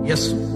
यसु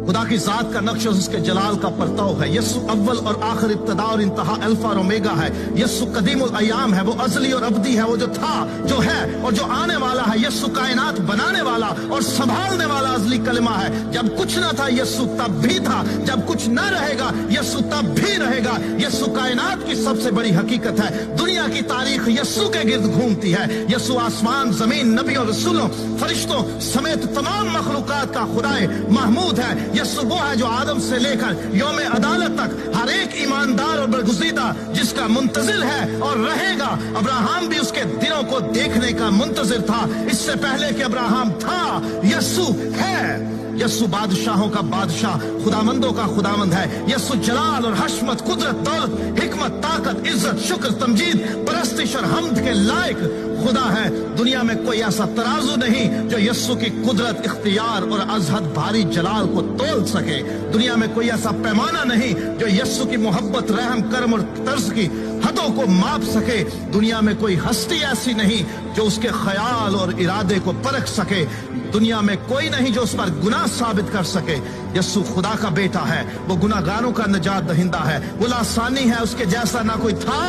खुदा की जात का नक्श और उसके जलाल का परताव है। यस्सु अव्वल और आखिर, इब्तदा और इंतहा, अल्फा और ओमेगा है। यस्सु कदीमुल अय्याम है, वो अज़ली और अब्दी है, वो जो था, जो है और जो आने वाला है। यस्सु कायनात बनाने वाला और संभालने वाला अज़ली कलिमा है। जब कुछ न था यस्सु तब भी था, जब कुछ न रहेगा यस्सु तब भी रहेगा। यस्सु कायनात की सबसे बड़ी हकीकत है। दुनिया की तारीख यस्सु के गिर्द घूमती है। यस्सु आसमान, जमीन, नबियों, रसूलों, फरिश्तों समेत तमाम मखलूकात का खुदाए महमूद है। यस्सु वो है जो आदम से लेकर यौम अदालत तक हर एक ईमानदार और बरगुज़ीदा जिसका मुंतजिर है और रहेगा। अब्राहम भी उसके दिनों को देखने का मुंतजिर था, इससे पहले कि अब्राहम था। यस्सु है। यस्सु बादशाहों का बादशाह, खुदामंदों का खुदामंद है। यस्सु जलाल और हशमत, कुदरत, दौलत, हिकमत, ताकत, इज्जत, शुक्र, तमजीद, परस्तिश और हमद के लायक खुदा है। दुनिया में कोई ऐसा तराजू नहीं जो यस्सु की कुदरत, इख्तियार और अजहद भारी जलाल को तोल सके। दुनिया में कोई ऐसा पैमाना नहीं जो यस्सु की मोहब्बत, रहम, करम और तर्ज की हदों को माप सके। दुनिया में कोई हस्ती ऐसी नहीं जो उसके ख्याल और इरादे को परख सके। दुनिया में कोई नहीं जो उस पर गुनाह साबित कर सके। यस्सु खुदा का बेटा है, वो गुनाहगारों का निजात दहिंदा है, वो लासानी है, उसके जैसा ना कोई था,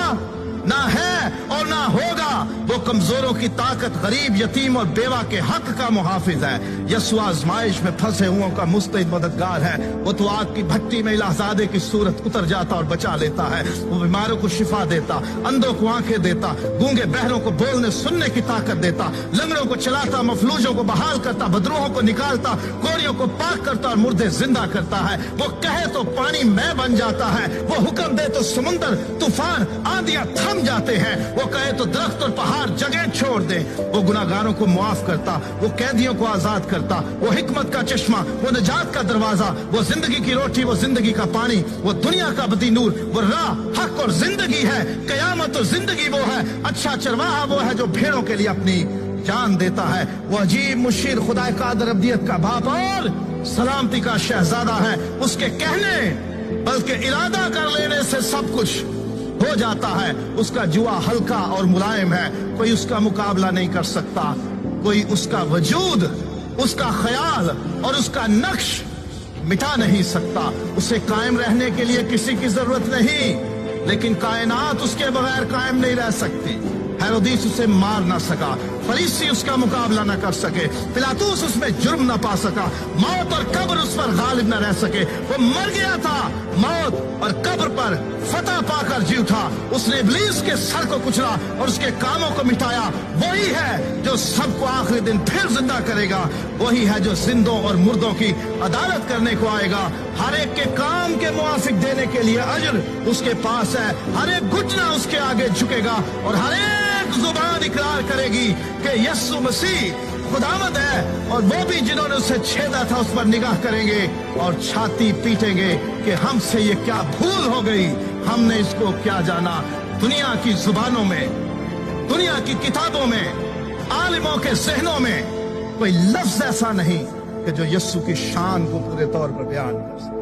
ना है और ना होगा। वो कमजोरों की ताकत, गरीब, यतीम और बेवा के हक का मुहाफिज है। यस्सु आजमाइश में फंसे हुओं का मुस्तैद मददगार है। वो तो आग की भट्टी में इलाहज़ादे की सूरत उतर जाता और बचा लेता है। वो बीमारों को शिफा देता, अंधों को आंखें देता, गूंगे बहरों को बोलने सुनने की ताकत देता, लंगड़ों को चलाता, मफलूजों को बहाल करता, बदरूहों को निकालता, कोड़ियों को पाक करता और मुर्दे जिंदा करता है। वो कहे तो पानी मैं बन जाता है, वो हुक्म दे तो समुंदर, तूफान, आंधियां थम जाते हैं। वो कहे तो दरख्त और पहाड़ जगह छोड़ दे। वो गुनाहगारों को माफ करता, वो कैदियों को आजाद करता, वो हिकमत का चश्मा, वो निजात का दरवाजा, वो जिंदगी की रोटी, वो जिंदगी का पानी, वो दुनिया का अबदी नूर, वो राह, हक और जिंदगी है। कयामत और जिंदगी वो है। अच्छा चरवाहा वो है जो भेड़ों के लिए अपनी जान देता है। वो अजीब मुशीर, खुदा कादर, अब्दियत का बाप और सलामती का शहजादा है। उसके कहने बल्कि इरादा कर लेने से सब कुछ हो जाता है। उसका जुआ हल्का और मुलायम है, कोई उसका मुकाबला नहीं कर सकता। कोई उसका वजूद, उसका ख्याल और उसका नक्श मिटा नहीं सकता। उसे कायम रहने के लिए किसी की जरूरत नहीं, लेकिन कायनात उसके बगैर कायम नहीं रह सकती। हेरोदिस उसे मार ना सका, फरीसी उसका मुकाबला न कर सके, पिलातुस उसमें जुर्म न पा सका, मौत और कब्र उस पर गालिब न रह सके। वो मर गया था, मौत और कब्र पर फतह पाकर जी उठा। उसने इब्लीस के सर को कुचला और उसके कामों को मिटाया। वही है जो सबको आखिरी दिन फिर जिंदा करेगा। वही है जो जिंदों और मुर्दों की अदालत करने को आएगा। हर एक के काम के मुआफिक देने के लिए अजर उसके पास है। हर एक घुटना उसके आगे झुकेगा और हर एक जुबान इकरार करेगी कि यस्सु मसीह खुदावंद है। और वो भी जिन्होंने उसे छेदा था उस पर निगाह करेंगे और छाती पीटेंगे कि हमसे ये क्या भूल हो गई, हमने इसको क्या जाना। दुनिया की जुबानों में, दुनिया की किताबों में, आलिमों के ज़हनों में कोई लफ्ज ऐसा नहीं कि जो यस्सु की शान को पूरे तौर पर बयान कर सके।